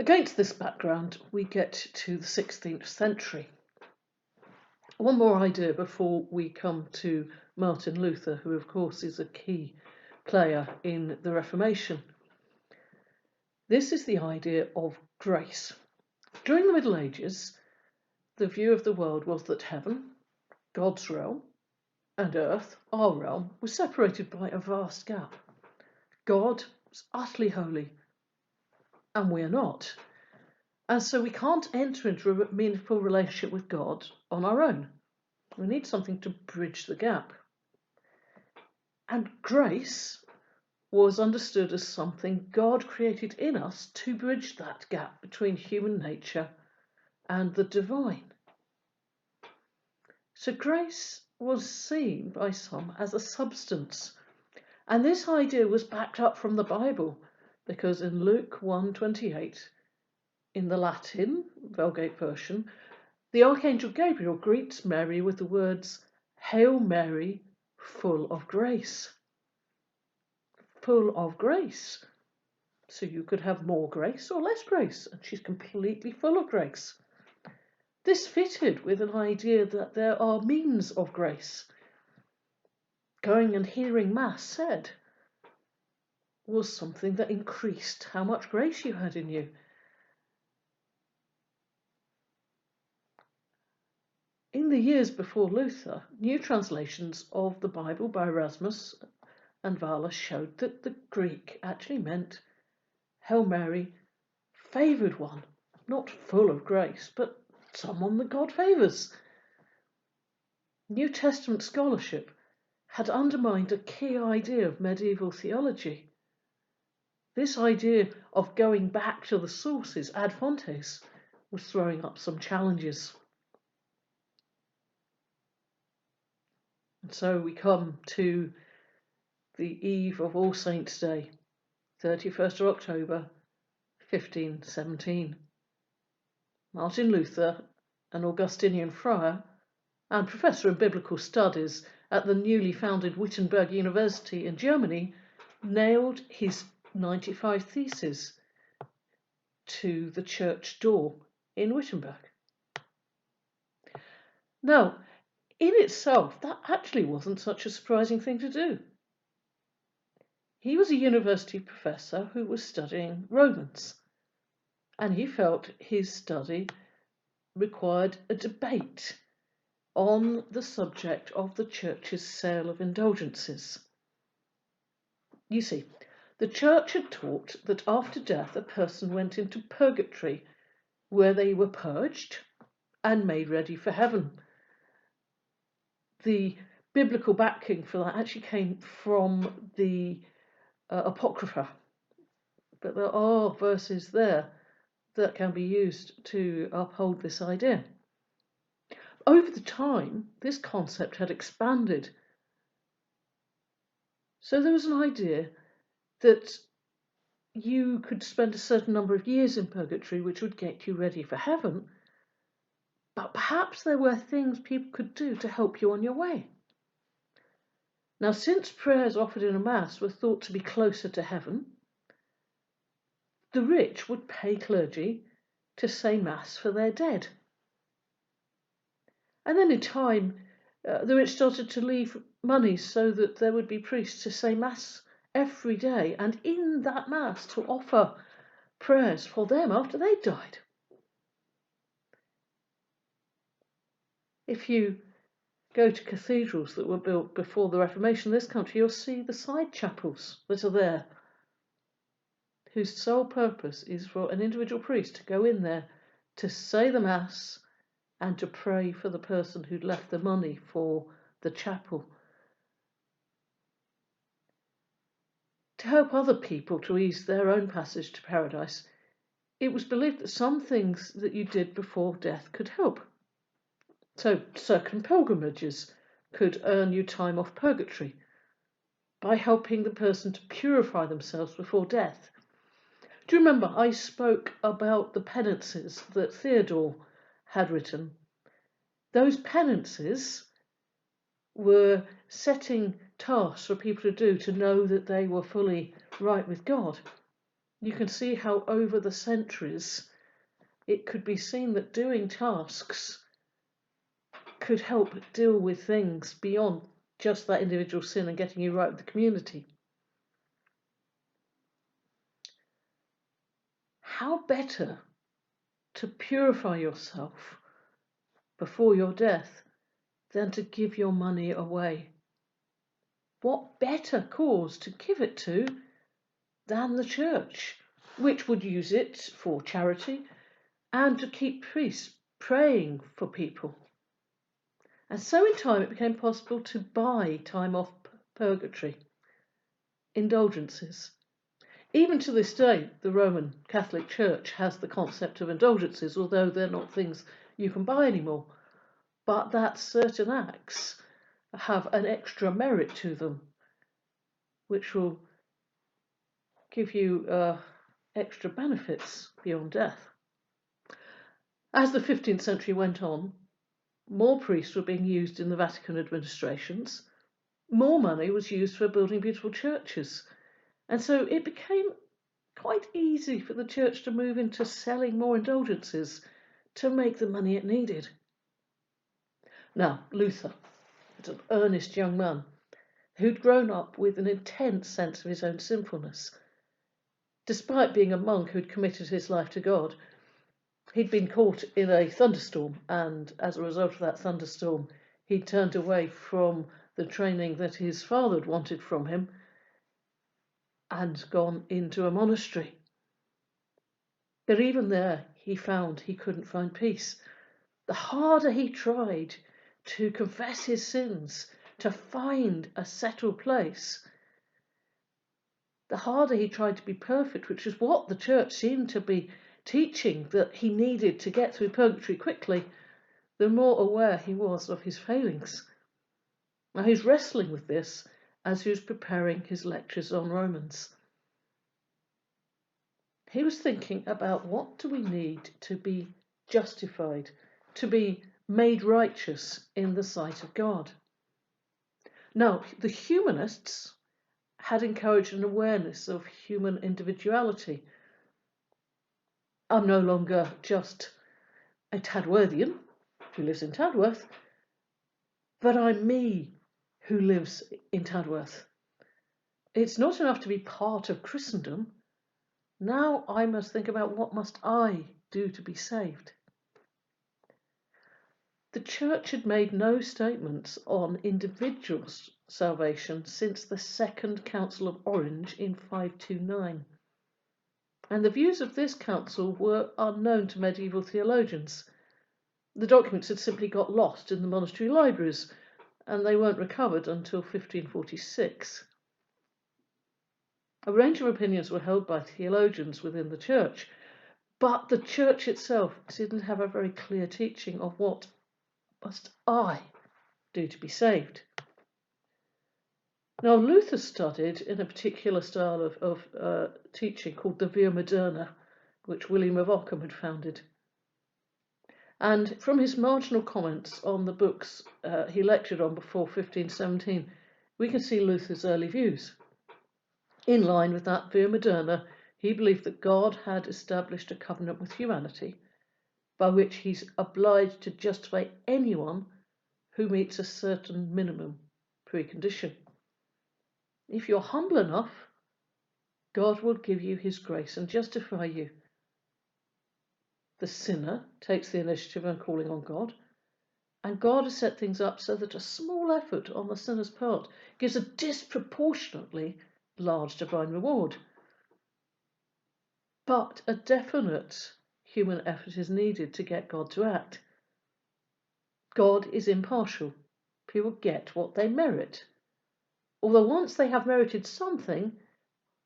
Against this background, we get to the 16th century. One more idea before we come to Martin Luther, who of course is a key player in the Reformation. This is the idea of grace. During the Middle Ages, the view of the world was that heaven, God's realm, and earth, our realm, was separated by a vast gap. God was utterly holy, and we're not. And so we can't enter into a meaningful relationship with God on our own. We need something to bridge the gap. And grace was understood as something God created in us to bridge that gap between human nature and the divine. So grace was seen by some as a substance. And this idea was backed up from the Bible, because in Luke 1:28, in the Latin Vulgate version, the Archangel Gabriel greets Mary with the words, "Hail Mary, full of grace." Full of grace. So you could have more grace or less grace, and she's completely full of grace. This fitted with an idea that there are means of grace. Going and hearing Mass said was something that increased how much grace you had in you. In the years before Luther, new translations of the Bible by Erasmus and Valla showed that the Greek actually meant Hail Mary, favoured one, not full of grace, but someone that God favours. New Testament scholarship had undermined a key idea of medieval theology. This idea of going back to the sources, ad fontes, was throwing up some challenges. And so we come to the eve of All Saints' Day, 31st of October, 1517. Martin Luther, an Augustinian friar and professor of biblical studies at the newly founded Wittenberg University in Germany, nailed his 95 theses to the church door in Wittenberg. Now, in itself, that actually wasn't such a surprising thing to do. He was a university professor who was studying Romans, and he felt his study required a debate on the subject of the church's sale of indulgences. You see, the church had taught that after death a person went into purgatory, where they were purged and made ready for heaven. The biblical backing for that actually came from the Apocrypha, but there are verses there that can be used to uphold this idea. Over the time, this concept had expanded. So there was an idea that you could spend a certain number of years in purgatory, which would get you ready for heaven, but perhaps there were things people could do to help you on your way. Now, since prayers offered in a Mass were thought to be closer to heaven, the rich would pay clergy to say Mass for their dead. And then in time, the rich started to leave money so that there would be priests to say Mass every day, and in that Mass to offer prayers for them after they died. If you go to cathedrals that were built before the Reformation in this country, you'll see the side chapels that are there, whose sole purpose is for an individual priest to go in there to say the Mass and to pray for the person who'd left the money for the chapel. To help other people to ease their own passage to paradise, it was believed that some things that you did before death could help. So certain pilgrimages could earn you time off purgatory by helping the person to purify themselves before death. Do you remember I spoke about the penances that Theodore had written? Those penances were setting tasks for people to do to know that they were fully right with God. You can see how over the centuries it could be seen that doing tasks could help deal with things beyond just that individual sin and getting you right with the community. How better to purify yourself before your death than to give your money away? What better cause to give it to than the church, which would use it for charity and to keep priests praying for people? And so in time it became possible to buy time off purgatory, indulgences. Even to this day, the Roman Catholic Church has the concept of indulgences, although they're not things you can buy anymore, but that certain acts have an extra merit to them, which will give you extra benefits beyond death. As the 15th century went on, more priests were being used in the Vatican administrations, more money was used for building beautiful churches, and so it became quite easy for the church to move into selling more indulgences to make the money it needed. Now, Luther was an earnest young man who'd grown up with an intense sense of his own sinfulness. Despite being a monk who'd committed his life to God, he'd been caught in a thunderstorm, and as a result of that thunderstorm, he'd turned away from the training that his father had wanted from him and gone into a monastery. But even there, he found he couldn't find peace. The harder he tried to confess his sins, to find a settled place, the harder he tried to be perfect, which is what the church seemed to be teaching that he needed to get through purgatory quickly, the more aware he was of his failings. Now he's wrestling with this as he was preparing his lectures on Romans. He was thinking about what do we need to be justified, to be made righteous in the sight of God. Now, the humanists had encouraged an awareness of human individuality. I'm no longer just a Tadworthian who lives in Tadworth, but I'm me who lives in Tadworth. It's not enough to be part of Christendom. Now I must think about what must I do to be saved. The church had made no statements on individual salvation since the Second Council of Orange in 529. And the views of this council were unknown to medieval theologians. The documents had simply got lost in the monastery libraries, and they weren't recovered until 1546. A range of opinions were held by theologians within the church, but the church itself didn't have a very clear teaching of what must I do to be saved. Now, Luther studied in a particular style of teaching called the Via Moderna, which William of Ockham had founded. And from his marginal comments on the books he lectured on before 1517, we can see Luther's early views. In line with that Via Moderna, he believed that God had established a covenant with humanity by which he's obliged to justify anyone who meets a certain minimum precondition. If you're humble enough, God will give you his grace and justify you. The sinner takes the initiative in calling on God, and God has set things up so that a small effort on the sinner's part gives a disproportionately large divine reward. But a definite human effort is needed to get God to act. God is impartial. People get what they merit. Although once they have merited something,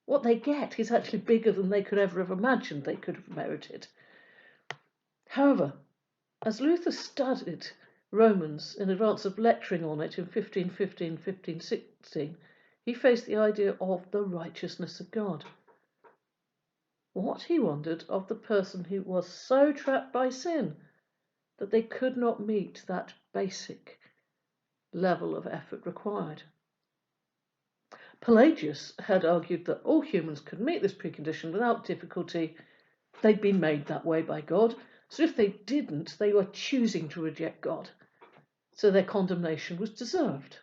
what they get is actually bigger than they could ever have imagined they could have merited. However, as Luther studied Romans in advance of lecturing on it in 1515, 1516, he faced the idea of the righteousness of God. What, he wondered, of the person who was so trapped by sin that they could not meet that basic level of effort required. Pelagius had argued that all humans could meet this precondition without difficulty. They'd been made that way by God, so if they didn't, they were choosing to reject God. So their condemnation was deserved.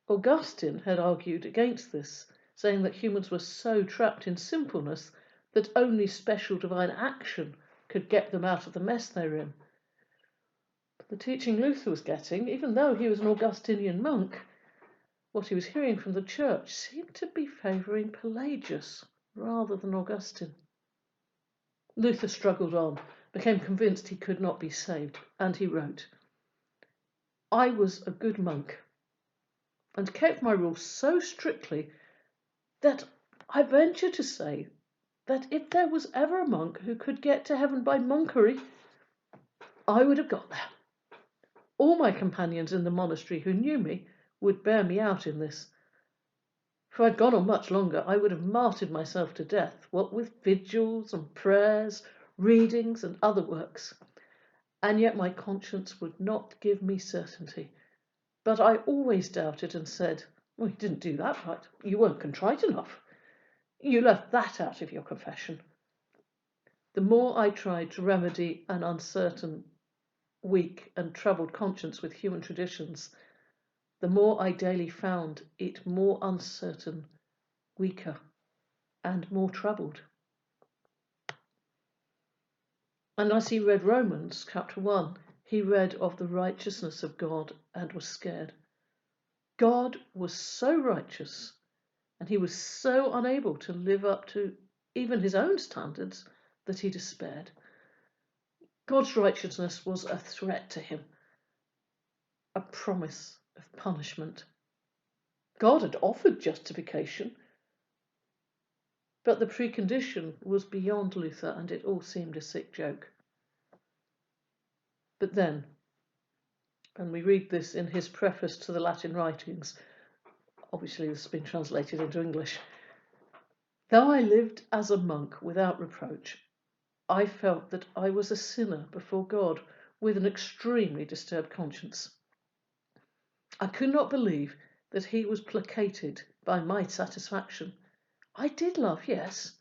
Augustine had argued against this, saying that humans were so trapped in sinfulness that only special divine action could get them out of the mess they were in. But the teaching Luther was getting, even though he was an Augustinian monk, what he was hearing from the church seemed to be favouring Pelagius rather than Augustine. Luther struggled on, became convinced he could not be saved, and he wrote, "I was a good monk, and kept my rules so strictly that I venture to say that if there was ever a monk who could get to heaven by monkery, I would have got there. All my companions in the monastery who knew me would bear me out in this. If I'd gone on much longer, I would have martyred myself to death, what with vigils and prayers, readings and other works. And yet my conscience would not give me certainty. But I always doubted and said, well, you didn't do that right. You weren't contrite enough. You left that out of your confession." The more I tried to remedy an uncertain, weak and troubled conscience with human traditions, the more I daily found it more uncertain, weaker, and more troubled. And as he read Romans chapter 1, he read of the righteousness of God and was scared. God was so righteous, and he was so unable to live up to even his own standards that he despaired. God's righteousness was a threat to him, a promise of punishment. God had offered justification, but the precondition was beyond Luther, and it all seemed a sick joke. But then, and we read this in his preface to the Latin writings, obviously this has been translated into English, "Though I lived as a monk without reproach, I felt that I was a sinner before God with an extremely disturbed conscience. I could not believe that he was placated by my satisfaction. I did love, yes,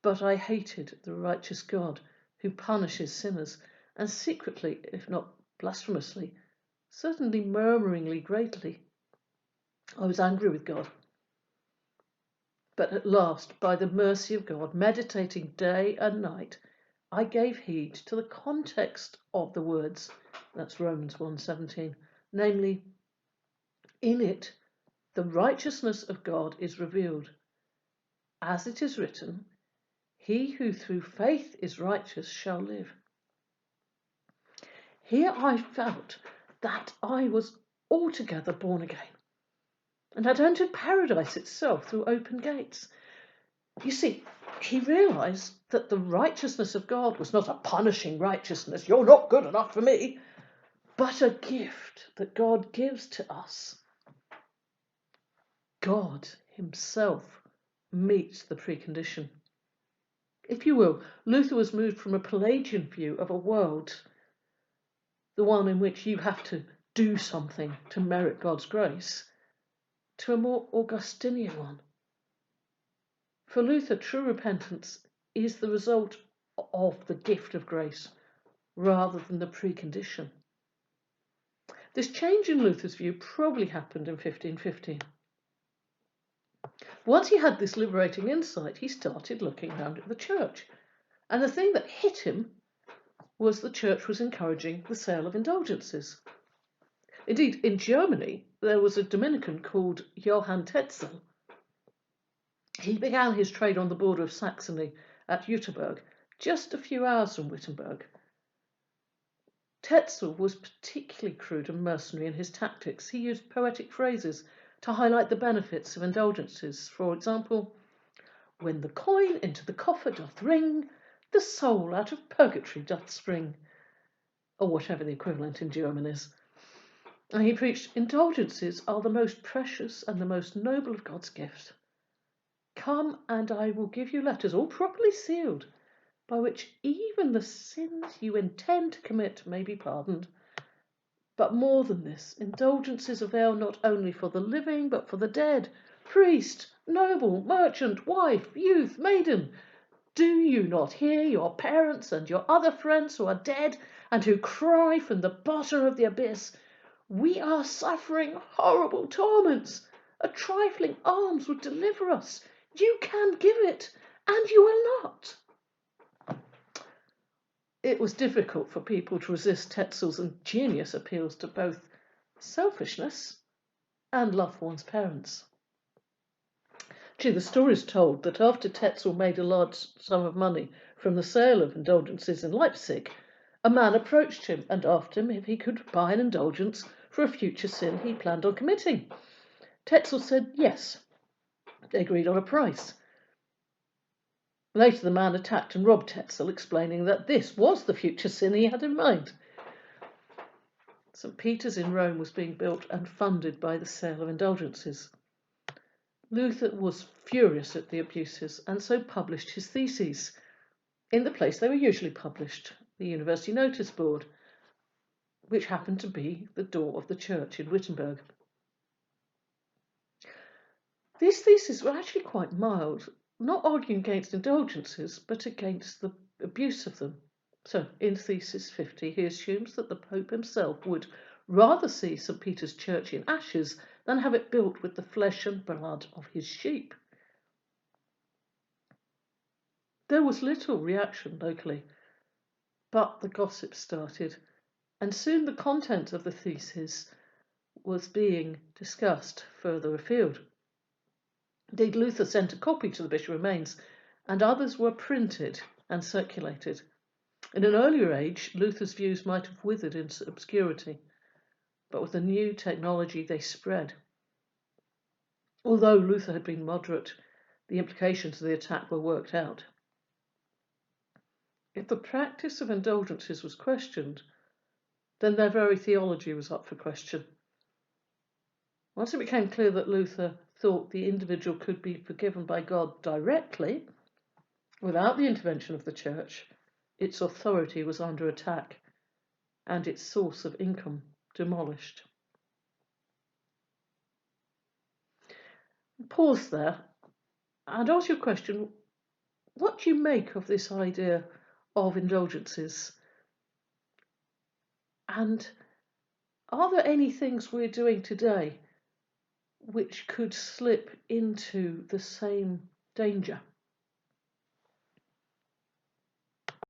but I hated the righteous God who punishes sinners, and secretly, if not blasphemously, certainly murmuringly greatly. I was angry with God. But at last, by the mercy of God, meditating day and night, I gave heed to the context of the words," that's Romans 1:17, namely, "In it the righteousness of God is revealed. As it is written, he who through faith is righteous shall live." Here I felt that I was altogether born again, and had entered paradise itself through open gates. You see, he realized that the righteousness of God was not a punishing righteousness, you're not good enough for me, but a gift that God gives to us. God himself meets the precondition. If you will, Luther was moved from a Pelagian view of a world, the one in which you have to do something to merit God's grace, to a more Augustinian one. For Luther, true repentance is the result of the gift of grace rather than the precondition. This change in Luther's view probably happened in 1515. Once he had this liberating insight, he started looking round at the church. And the thing that hit him was the church was encouraging the sale of indulgences. Indeed, in Germany, there was a Dominican called Johann Tetzel. He began his trade on the border of Saxony at Jüterbog, just a few hours from Wittenberg. Tetzel was particularly crude and mercenary in his tactics. He used poetic phrases to highlight the benefits of indulgences. For example, "When the coin into the coffer doth ring, the soul out of purgatory doth spring," or whatever the equivalent in German is. And he preached, "Indulgences are the most precious and the most noble of God's gifts. Come, and I will give you letters, all properly sealed, by which even the sins you intend to commit may be pardoned. But more than this, indulgences avail not only for the living, but for the dead, priest, noble, merchant, wife, youth, maiden. Do you not hear your parents and your other friends who are dead and who cry from the bottom of the abyss, "We are suffering horrible torments. A trifling alms would deliver us. You can give it, and you will not." It was difficult for people to resist Tetzel's ingenious appeals to both selfishness and love for one's parents. Actually, the story is told that after Tetzel made a large sum of money from the sale of indulgences in Leipzig, a man approached him and asked him if he could buy an indulgence for a future sin he planned on committing. Tetzel said yes. They agreed on a price. Later, the man attacked and robbed Tetzel, explaining that this was the future sin he had in mind. St. Peter's in Rome was being built and funded by the sale of indulgences. Luther was furious at the abuses and so published his theses in the place they were usually published, the University Notice Board, which happened to be the door of the church in Wittenberg. These theses were actually quite mild, not arguing against indulgences, but against the abuse of them. So, in Thesis 50, he assumes that the Pope himself would rather see St. Peter's Church in ashes than have it built with the flesh and blood of his sheep. There was little reaction locally, but the gossip started, and soon the content of the thesis was being discussed further afield. Indeed, Luther sent a copy to the Bishop of Mainz, and others were printed and circulated. In an earlier age, Luther's views might have withered into obscurity, but with the new technology they spread. Although Luther had been moderate, the implications of the attack were worked out. If the practice of indulgences was questioned, then their very theology was up for question. Once it became clear that Luther thought the individual could be forgiven by God directly, without the intervention of the church, its authority was under attack and its source of income demolished. Pause there and ask your question, what do you make of this idea of indulgences? And are there any things we're doing today which could slip into the same danger?